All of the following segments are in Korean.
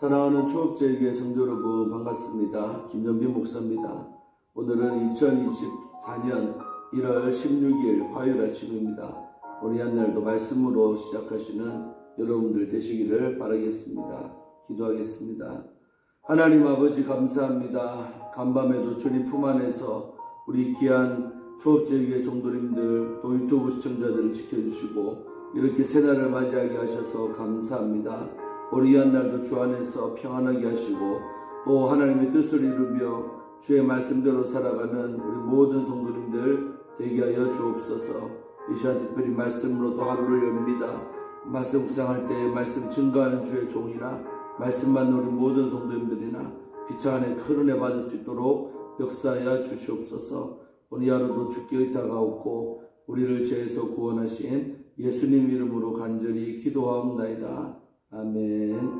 사랑하는 초업제에게 성도 여러분 반갑습니다. 김정빈 목사입니다. 오늘은 2024년 1월 16일 화요일 아침입니다. 오늘 한 날도 말씀으로 시작하시는 여러분들 되시기를 바라겠습니다. 기도하겠습니다. 하나님 아버지 감사합니다. 간밤에도 주님 품 안에서 우리 귀한 초업제에게 성도님들 또 유튜브 시청자들을 지켜주시고 이렇게 새날을 맞이하게 하셔서 감사합니다. 우리 한 날도 주 안에서 평안하게 하시고 또 하나님의 뜻을 이루며 주의 말씀대로 살아가는 우리 모든 성도님들 되게 하여 주옵소서. 이 시간 특별히 말씀으로 또 하루를 엽니다. 말씀 묵상할 때 말씀 증거하는 주의 종이나 말씀 받는 우리 모든 성도님들이나 비차 안에 큰 은혜 받을 수 있도록 역사하여 주시옵소서. 오늘 하루도 주께 의탁하옵고 우리를 죄에서 구원하신 예수님 이름으로 간절히 기도하옵나이다. 아멘.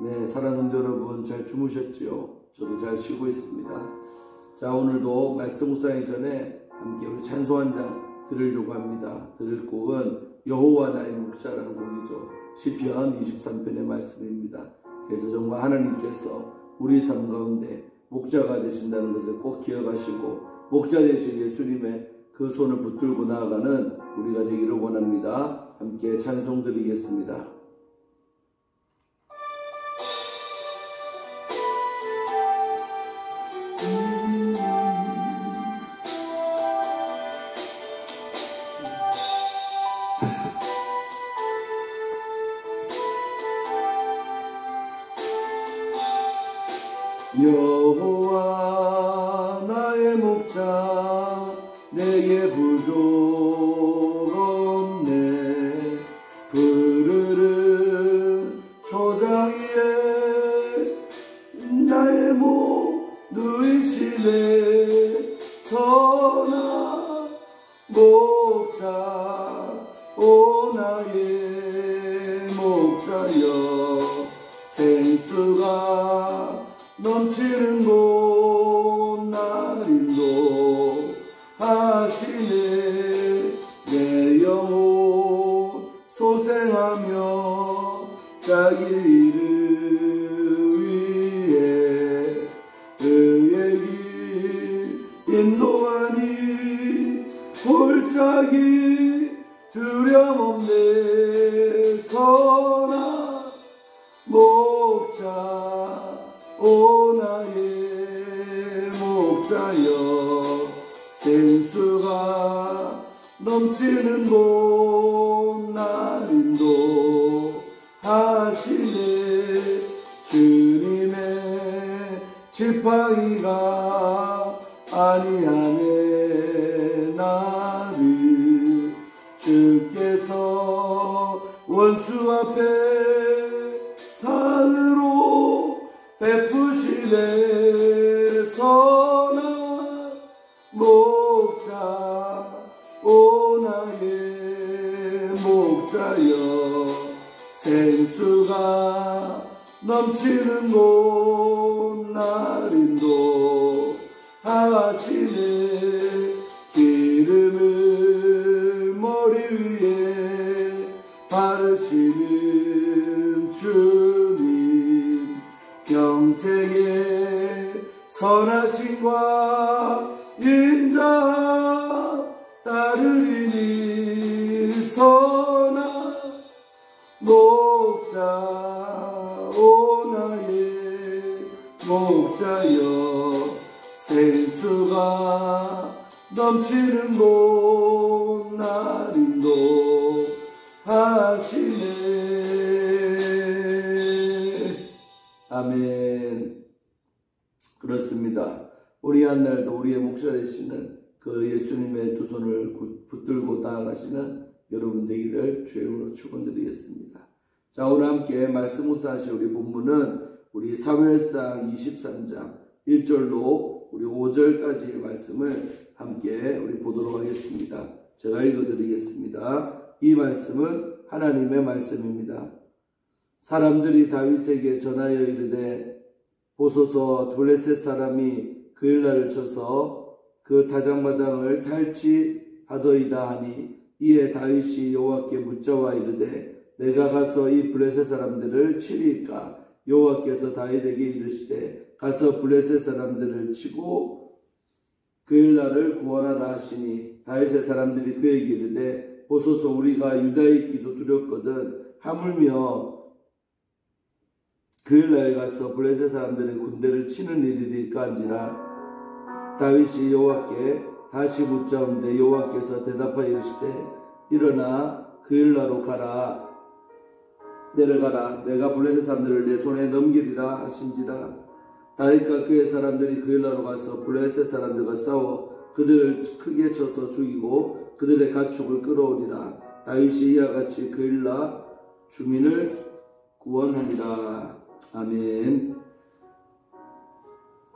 네, 사랑하는 성도 여러분 잘 주무셨지요? 저도 잘 쉬고 있습니다. 자, 오늘도 말씀 묵상하기 전에 함께 우리 찬송 한 장 들으려고 합니다. 들을 곡은 여호와 나의 목자라는 곡이죠. 시편 23편의 말씀입니다. 그래서 정말 하나님께서 우리 삶 가운데 목자가 되신다는 것을 꼭 기억하시고 목자 되신 예수님의 그 손을 붙들고 나아가는 우리가 되기를 원합니다. 함께 찬송 드리겠습니다. 여호와 나의 목자 내게 부족 없네. 푸르른 초장 위에 나의 목 누이시네. 선한 목자 오 나의 목자여 생수가 넘치는 곳 날 인도하시네. 내 영혼 소생하며 자기 이름 위해 그의 길 인도하니 골짜기 두려움없네. 선한 목자 오 나의 목자여 생수가 넘치는 곳 날 인도하시네. 주님의 지팡이가 아니하네. 나를 주께서 원수 앞에 산으로 베푸시네. 선한 목자 오 나의 목자여 생수가 넘치는 곳 날 인도하시네. 기름을 머리 위에 바르시는 주님 평생에 선하심과 인자 따르리니. 선한 목자 오 나의 목자여 생수가 넘치는 곳 날 인도하시네. 아멘. 그렇습니다. 우리 한 날도 우리의 목자 되시는 그 예수님의 두 손을 붙들고 나아가시는 여러분 되기를 주의 이름으로 축원드리겠습니다. 자, 오늘 함께 말씀 묵상하실 우리 본문은 우리 사무엘상 23장 1절로 우리 5절까지의 말씀을 함께 우리 보도록 하겠습니다. 제가 읽어드리겠습니다. 이 말씀은 하나님의 말씀입니다. 사람들이 다윗에게 전하여 이르되 보소서 블레셋 사람이 그 일날을 쳐서 그 타작마당을 탈취하더이다 하니 이에 다윗이 여호와께 묻자와 이르되 내가 가서 이 블레셋 사람들을 치리이까 여호와께서 다윗에게 이르시되 가서 블레셋 사람들을 치고 그일라를 구원하라 하시니 다윗의 사람들이 그에게 이르되 보소서 우리가 유다에 있기도 두렵거든 하물며 그일라에 가서 블레셋 사람들의 군대를 치는 일이리까 한지라. 다윗이 여호와께 다시 묻자온데 여호와께서 대답하여 이르시되 일어나 그일라로 가라 내려가라 내가 블레셋 사람들을 내 손에 넘기리라 하신지라. 다윗과 그의 사람들이 그일라로 가서 블레셋 사람들과 싸워 그들을 크게 쳐서 죽이고 그들의 가축을 끌어오리라. 다윗이 이와 같이 그일라 주민을 구원하니라. 아멘.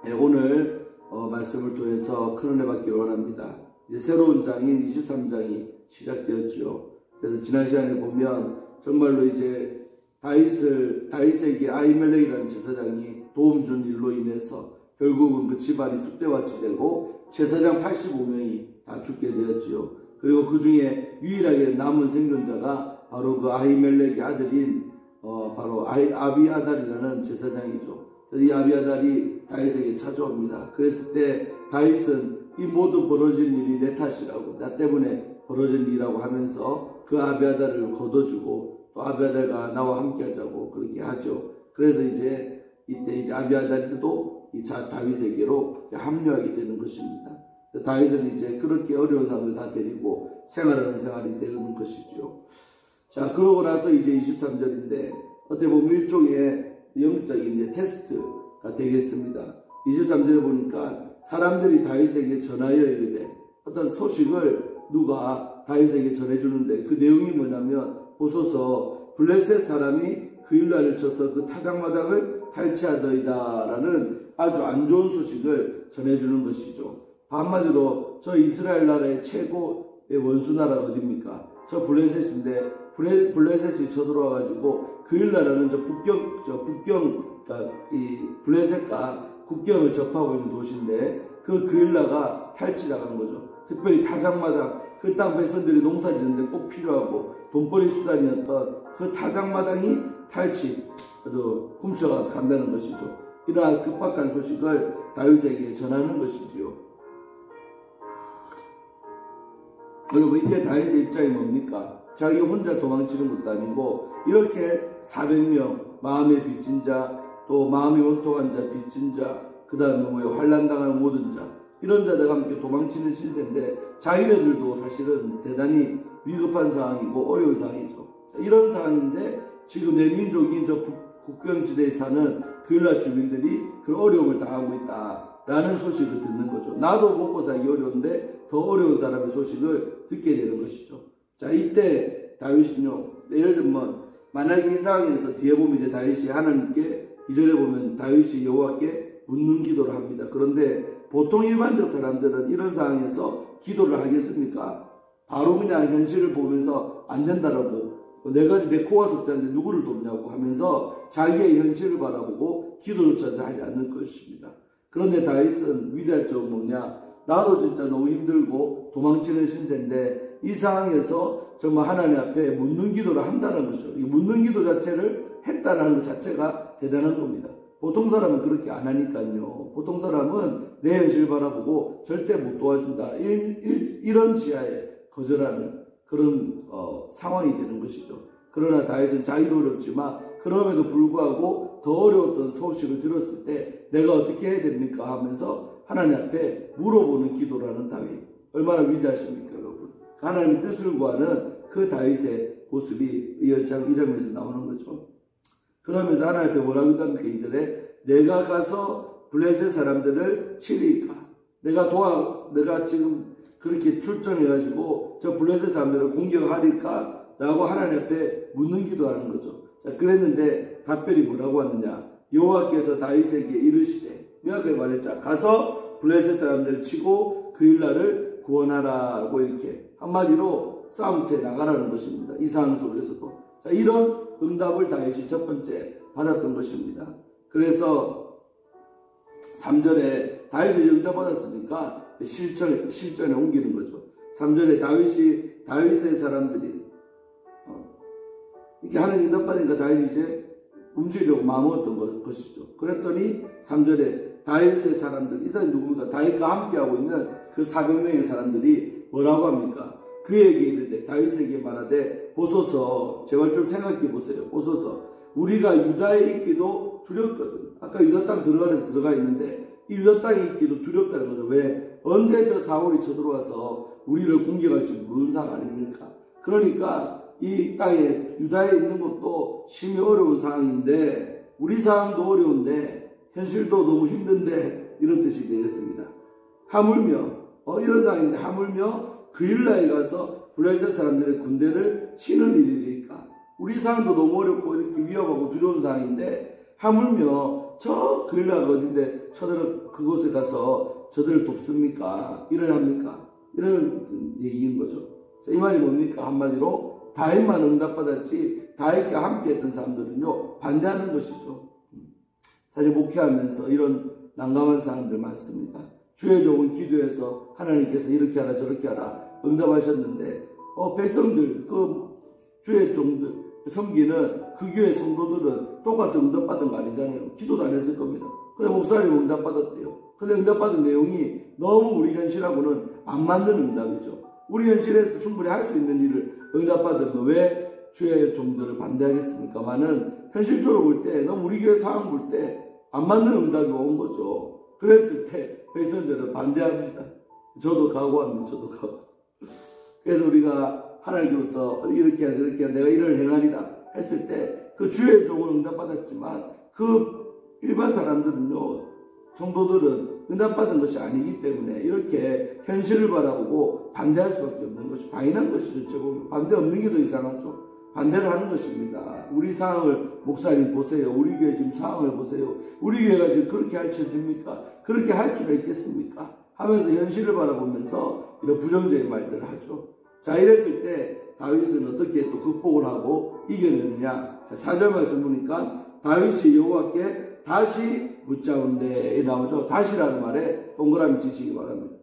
네, 오늘 말씀을 통해서 큰 은혜 받기를 원합니다. 이제 새로운 장인 23장이 시작되었죠. 그래서 지난 시간에 보면 정말로 이제 다윗에게 아히멜렉이라는 제사장이 도움 준 일로 인해서 결국은 그 집안이 쑥대밭이 되고 제사장 85명이 다 죽게 되었지요. 그리고 그 중에 유일하게 남은 생존자가 바로 그 아히멜렉의 아들인 바로 아비아달이라는 제사장이죠. 이 아비아달이 다윗에게 찾아옵니다. 그랬을 때 다윗은 이 모든 벌어진 일이 내 탓이라고, 나 때문에 벌어진 일이라고 하면서 그 아비아달을 걷어주고 또 아비아달과 나와 함께 하자고 그렇게 하죠. 그래서 이제 이때 아비아달도 이 다윗에게로 합류하게 되는 것입니다. 다윗은 이제 그렇게 어려운 사람들 다 데리고 생활하는 생활이 되는 것이죠. 자, 그러고 나서 이제 23절인데 어떻게 보면 일종의 영적인 이제 테스트가 되겠습니다. 23절에 보니까 사람들이 다윗에게 전하여 이르되, 어떤 소식을 누가 다윗에게 전해주는데 그 내용이 뭐냐면, 보소서 블레셋 사람이 그일라를 쳐서 그 타작마당을 탈취하더이다 라는 아주 안 좋은 소식을 전해주는 것이죠. 한마디로 저 이스라엘 나라의 최고의 원수 나라가 어딥니까? 저 블레셋인데 블레셋이 쳐들어와가지고 그일라라는 저 북경 그러니까 이 블레셋과 국경을 접하고 있는 도시인데 그 그일라가 탈취당한 거죠. 특별히 타작마당, 그 땅 백성들이 농사 짓는데 꼭 필요하고 돈벌이 수단이었던 그 타작마당이 훔쳐가 간다는 것이죠. 이러한 급박한 소식을 다윗에게 전하는 것이지요. 여러분, 이때 다윗의 입장이 뭡니까? 자기 혼자 도망치는 것도 아니고 이렇게 400명, 마음에 빚진 자, 또 마음이 원통한 자, 빚진 자, 그 다음에 환난당하는 모든 자, 이런 자들과 함께 도망치는 신세인데 자기네들도 사실은 대단히 위급한 상황이고 어려운 상황이죠. 자, 이런 상황인데 지금 내 민족인 저 국경지대에 사는 그일라 주민들이 그 어려움을 당하고 있다라는 소식을 듣는 거죠. 나도 먹고 살기 어려운데 더 어려운 사람의 소식을 듣게 되는 것이죠. 자, 이때 다윗은요, 예를 들면 만약에 이 상황에서 뒤에 보면 이제 다윗이 하나님께, 2절에 보면 다윗이 여호와께 묻는 기도를 합니다. 그런데 보통 일반적 사람들은 이런 상황에서 기도를 하겠습니까? 바로 그냥 현실을 보면서 안 된다라고, 내 코가 석자인데 누구를 돕냐고 하면서 자기의 현실을 바라보고 기도조차 하지 않는 것입니다. 그런데 다윗은 위대할 점은 뭐냐? 나도 진짜 너무 힘들고 도망치는 신세인데 이 상황에서 정말 하나님 앞에 묻는 기도를 한다는 거죠. 이 묻는 기도 자체를 했다는 것 자체가 대단한 겁니다. 보통 사람은 그렇게 안 하니까요. 보통 사람은 내 현실을 바라보고 절대 못 도와준다. 이런 지하에 거절하는 그런 상황이 되는 것이죠. 그러나 다윗은 자기도 어렵지만 그럼에도 불구하고 더 어려웠던 소식을 들었을 때 내가 어떻게 해야 됩니까? 하면서 하나님 앞에 물어보는 기도라는 다윗. 얼마나 위대하십니까, 여러분? 하나님의 뜻을 구하는 그 다윗의 모습이 이 장면에서 나오는 거죠. 그러면서 하나님 앞에 뭐라고 합니까? 2절에 내가 가서 블레셋 사람들을 치리까? 내가 지금 그렇게 출전해가지고 저 블레셋 사람들을 공격하리까? 라고 하나님 앞에 묻는 기도하는 거죠. 자, 그랬는데 답변이 뭐라고 왔느냐? 여호와께서 다윗에게 이르시되, 명확하게 말했자, 가서 블레셋 사람들을 치고 그일라를 구원하라고, 이렇게 한마디로 싸움터에 나가라는 것입니다. 이 상황 속에서도. 자, 이런 응답을 다윗이 첫 번째 받았던 것입니다. 그래서 3절에 다윗이 응답 받았으니까 실전에 옮기는 거죠. 3절에 다윗의 사람들이 이렇게 하나님 응답 받으니까 다윗이 이제 움직이려고 마음먹었던 것이죠. 그랬더니 3절에 다윗의 사람들, 이 사람이 누굽니까? 다윗과 함께하고 있는 그 400명의 사람들이 뭐라고 합니까? 그에게 이르되 다윗에게 말하되 보소서, 제발 좀 생각해 보세요. 보소서, 우리가 유다에 있기도 두렵거든. 아까 유다 땅 들어가 있는데 이 유다 땅에 있기도 두렵다는 거죠. 왜? 언제 저 사울이 쳐들어와서 우리를 공격할지 모르는 상황 아닙니까? 그러니까 이 땅에 유다에 있는 것도 심히 어려운 상황인데, 우리 상황도 어려운데 현실도 너무 힘든데, 이런 뜻이 되겠습니다. 하물며 이런 상황인데 하물며 그일라에 가서 블레셋 사람들의 군대를 치는 일이니까, 우리 상황도 너무 어렵고 이렇게 위험하고 두려운 상황인데 하물며 저 그일라가 어딘데 저들은 그곳에 가서 저들을 돕습니까? 일을 합니까? 이런 얘기인 거죠. 자, 이 말이 뭡니까? 한마디로 다윗만 응답받았지 다윗과 함께했던 사람들은요 반대하는 것이죠. 사실 목회하면서 이런 난감한 사람들 많습니다. 주의 종은 기도해서 하나님께서 이렇게 하라 저렇게 하라 응답하셨는데 백성들, 그 주의 종들 섬기는 그 교회 성도들은 똑같은 응답받은 거 아니잖아요. 기도도 안 했을 겁니다. 근데 목사님 응답받았대요. 근데 응답받은 내용이 너무 우리 현실하고는 안 맞는 응답이죠. 우리 현실에서 충분히 할 수 있는 일을 응답받으면 왜 주의 종들을 반대하겠습니까만은 현실적으로 볼 때, 너무 우리 교회 상황 볼 때 안 맞는 응답이 온 거죠. 그랬을 때 백성들은 반대합니다. 저도 각오합니다. 저도 각오. 그래서 우리가 하나님께부터 이렇게 하자 저렇게 하자 내가 이를 행하리라 했을 때 그 주의 종은 응답받았지만 그 일반 사람들은요, 성도들은 응답받은 것이 아니기 때문에 이렇게 현실을 바라보고 반대할 수밖에 없는 것이 당연한 것이죠. 반대 없는 게 더 이상하죠. 반대를 하는 것입니다. 우리 상황을 목사님 보세요. 우리 교회 지금 상황을 보세요. 우리 교회가 지금 그렇게 할쳐집니까? 그렇게 할 수가 있겠습니까? 하면서 현실을 바라보면서 이런 부정적인 말들을 하죠. 자, 이랬을 때 다윗은 어떻게 또 극복을 하고 이겨내느냐? 자, 4절 말씀 보니까 다윗이 여호와께 다시 묻자온데 나오죠. 다시라는 말에 동그라미 치시기 바랍니다.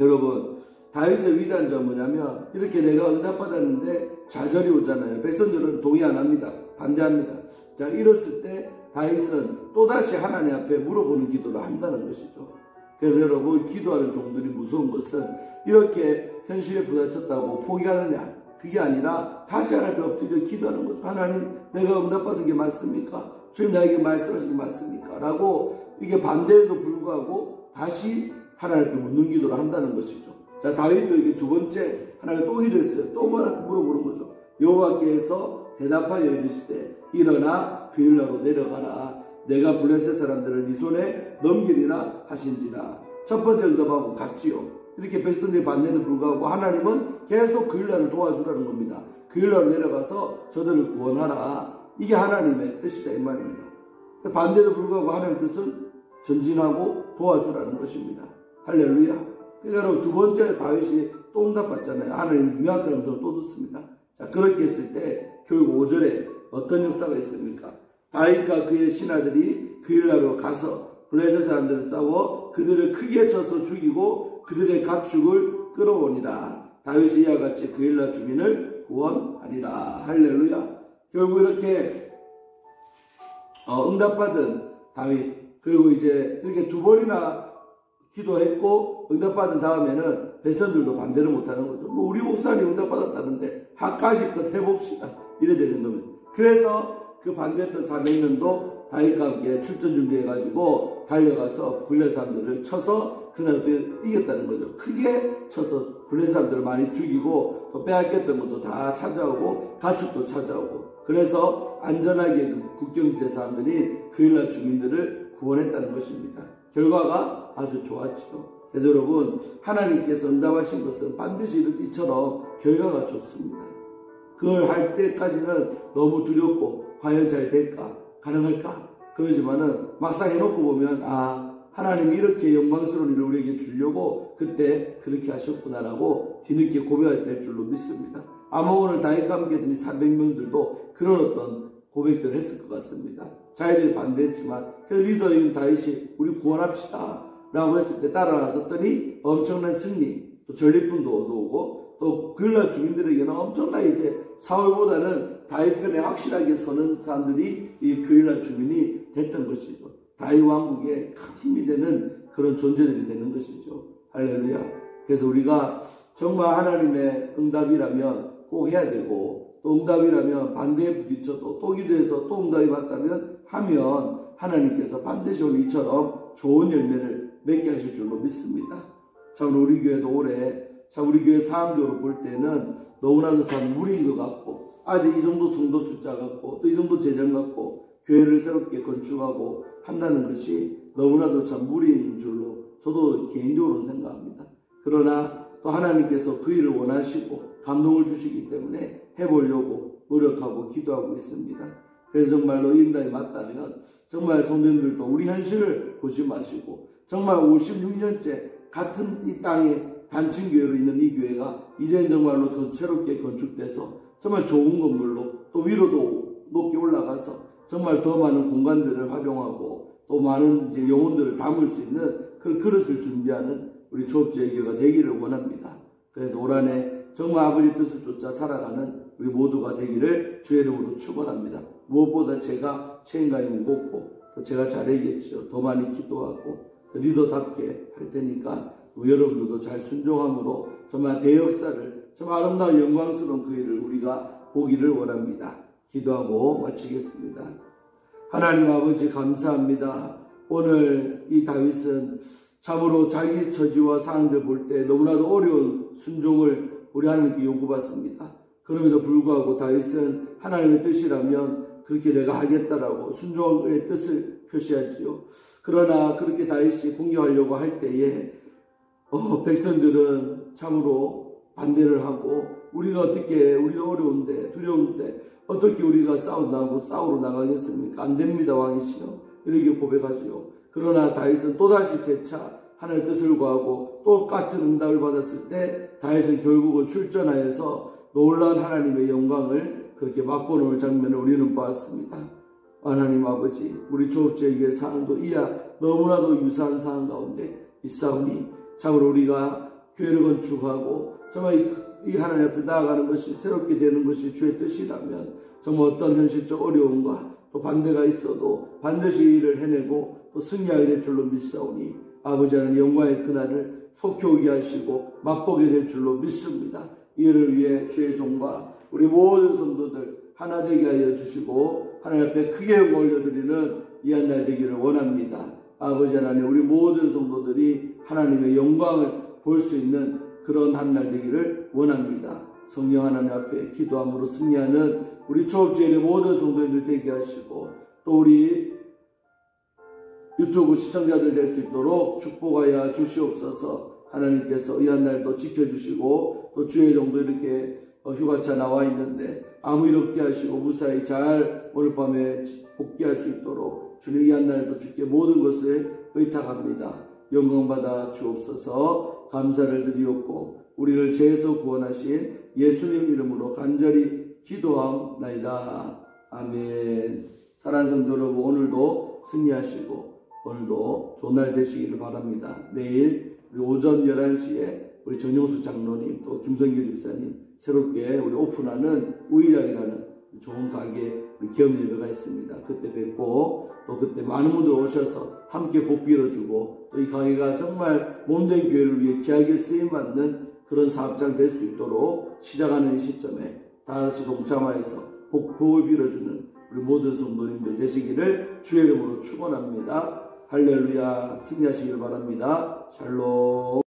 여러분, 다윗의 위대한 점은 뭐냐면 이렇게 내가 응답받았는데 좌절이 오잖아요. 백성들은 동의 안 합니다. 반대합니다. 자, 이랬을 때 다윗은 또다시 하나님 앞에 물어보는 기도를 한다는 것이죠. 그래서 여러분, 기도하는 종들이 무서운 것은 이렇게 현실에 부딪혔다고 포기하느냐, 그게 아니라 다시 하나님 앞에 엎드려 기도하는 거죠. 하나님, 내가 응답받은 게 맞습니까? 주님 나에게 말씀하신 게 맞습니까? 라고 이게 반대에도 불구하고 다시 하나님 앞에 묻는 기도를 한다는 것이죠. 자, 다윗도 이게 두 번째 하나님 또 기도했어요. 또 물어보는 거죠. 여호와께서 대답하여 이르시되 일어나 그일라로 내려가라. 내가 블레셋 사람들을 네 손에 넘기리라 하신지라. 첫 번째 응답하고 같지요. 이렇게 백성들이 반대에도 불구하고 하나님은 계속 그일라를 도와주라는 겁니다. 그일라로 내려가서 저들을 구원하라. 이게 하나님의 뜻이다 이 말입니다. 반대에도 불구하고 하나님의 뜻은 전진하고 도와주라는 것입니다. 할렐루야. 그러니까 여러분, 두 번째 다윗이 또 응답받잖아요. 하나님 명확한 음성을 또 듣습니다. 자, 그렇게 했을 때 결국 5절에 어떤 역사가 있습니까? 다윗과 그의 신하들이 그일라로 가서 블레셋 사람들을 싸워 그들을 크게 쳐서 죽이고 그들의 가축을 끌어오니라. 다윗이 이와 같이 그일라 주민을 구원하리라. 할렐루야. 결국 이렇게 응답받은 다윗, 그리고 이제 이렇게 두 번이나 기도했고 응답받은 다음에는 백성들도 반대를 못하는 거죠. 뭐 우리 목사님 응답받았다는데 하까지껏 해봅시다. 이래 되는 겁니다. 그래서 그 반대했던 400년도 다윗과 함께 출전 준비해가지고 달려가서 블레셋 사람들을 쳐서 그날도 이겼다는 거죠. 크게 쳐서 블레셋 사람들을 많이 죽이고 또 빼앗겼던 것도 다 찾아오고 가축도 찾아오고, 그래서 안전하게 그 국경지대 사람들이 그일라 주민들을 구원했다는 것입니다. 결과가 아주 좋았죠. 그래서 여러분, 하나님께서 응답하신 것은 반드시 이처럼 결과가 좋습니다. 그걸 할 때까지는 너무 두렵고 과연 잘 될까? 가능할까? 그러지만은 막상 해놓고 보면 하나님이 이렇게 영광스러운 일을 우리에게 주려고 그때 그렇게 하셨구나라고 뒤늦게 고백할 될 줄로 믿습니다. 아마 오늘 다윗과 함께 든 400명들도 그런 어떤 고백들을 했을 것 같습니다. 자기들이 반대했지만 그 리더인 다윗이 우리 구원합시다 라고 했을 때 따라 나섰더니 엄청난 승리, 또 전리품도 얻어오고 또 그일라 주민들에게는 엄청나게 이제 사울보다는 다윗 편에 확실하게 서는 사람들이 이 그일라 주민이 됐던 것이죠. 다윗 왕국에 큰 힘이 되는 그런 존재들이 되는 것이죠. 할렐루야. 그래서 우리가 정말 하나님의 응답이라면 꼭 해야 되고, 또 응답이라면 반대에 부딪혀도 또 기도해서 또 응답이 맞다면 하면 하나님께서 반드시 오늘 이처럼 좋은 열매를 맺게 하실 줄로 믿습니다. 참 우리 교회도 올해 참 우리 교회 상황적으로 볼 때는 너무나도 참 무리인 것 같고, 아직 이 정도 성도 숫자 같고 또 이 정도 재정 같고 교회를 새롭게 건축하고 한다는 것이 너무나도 참 무리인 줄로 저도 개인적으로 생각합니다. 그러나 또 하나님께서 그 일을 원하시고 감동을 주시기 때문에 해보려고 노력하고 기도하고 있습니다. 그래서 정말로 이 응답이 맞다면 정말 성도님들도 우리 현실을 보지 마시고 정말 56년째 같은 이 땅에 단층교회로 있는 이 교회가 이제는 정말로 새롭게 건축돼서 정말 좋은 건물로 또 위로도 높게 올라가서 정말 더 많은 공간들을 활용하고 또 많은 이제 영혼들을 담을 수 있는 그런 그릇을 준비하는 우리 조업제의 교회가 되기를 원합니다. 그래서 올 한해 정말 아버지 뜻을 쫓아 살아가는 우리 모두가 되기를 주의 이름으로 축원합니다. 무엇보다 제가 책임감이 무겁고 또 제가 잘해야겠지요. 더 많이 기도하고 리더답게 할 테니까 여러분들도 잘 순종함으로 정말 대역사를 정말 아름다운 영광스러운 그 일을 우리가 보기를 원합니다. 기도하고 마치겠습니다. 하나님 아버지 감사합니다. 오늘 이 다윗은 참으로 자기 처지와 상황들 볼 때 너무나도 어려운 순종을 우리 하나님께 요구받습니다. 그럼에도 불구하고 다윗은 하나님의 뜻이라면 그렇게 내가 하겠다라고 순종의 뜻을 표시하지요. 그러나 그렇게 다윗이 공격하려고 할 때에 백성들은 참으로 반대를 하고 우리가 어려운데 두려운데 어떻게 우리가 싸우러 나가겠습니까? 안 됩니다 왕이시여 이렇게 고백하지요. 그러나 다윗은 또다시 재차 하나님의 뜻을 구하고 똑같은 응답을 받았을 때 다윗은 결국은 출전하여서 놀라운 하나님의 영광을 그렇게 맛보는 장면을 우리는 보았습니다. 하나님 아버지 우리 조업제에게 상황도 이야 너무나도 유사한 상황 가운데 있사오니 참으로 우리가 교회를 건축하고 정말 이 하나님 앞에 나아가는 것이 새롭게 되는 것이 주의 뜻이라면 정말 어떤 현실적 어려움과 또 반대가 있어도 반드시 일을 해내고 또 승리하게 될 줄로 믿사오니 아버지 하나님 영광의 그날을 속히 오게 하시고 맛보게 될 줄로 믿습니다. 이를 위해 주의 종과 우리 모든 성도들 하나 되게 하여 주시고 하나님 앞에 크게 영광 올려드리는 이 한 날 되기를 원합니다. 아버지 하나님 우리 모든 성도들이 하나님의 영광을 볼 수 있는 그런 한 날 되기를 원합니다. 성령 하나님 앞에 기도함으로 승리하는 우리 초업주일의 모든 성도님들 되게 하시고 또 우리 유튜브 시청자들 될 수 있도록 축복하여 주시옵소서. 하나님께서 이 한 날도 지켜주시고 또 주의 종도 이렇게 휴가차 나와 있는데 아무 일 없게 하시고 무사히 잘 오늘 밤에 복귀할 수 있도록 주님 이 한 날도 주께 모든 것을 의탁합니다. 영광받아 주옵소서. 감사를 드리옵고 우리를 죄에서 구원하신 예수님 이름으로 간절히 기도함나이다. 아멘. 사랑하는 성도 여러분 오늘도 승리하시고 오늘도 좋은 날 되시기를 바랍니다. 내일 우리 오전 11시에 우리 정용수 장로님 또 김성규 집사님 새롭게 우리 오픈하는 우일학이라는 좋은 가게 우리 개업 예배가 있습니다. 그때 뵙고 또 그때 많은 분들 오셔서 함께 복 빌어주고 또 이 가게가 정말 몸된 교회를 위해 귀하게 쓰임받는 그런 사업장 될 수 있도록 시작하는 이 시점에 다 같이 동참하여서 복을 빌어주는 우리 모든 성도님들 되시기를 주의 이름으로 축원합니다. 할렐루야. 승리하시길 바랍니다. 샬롬.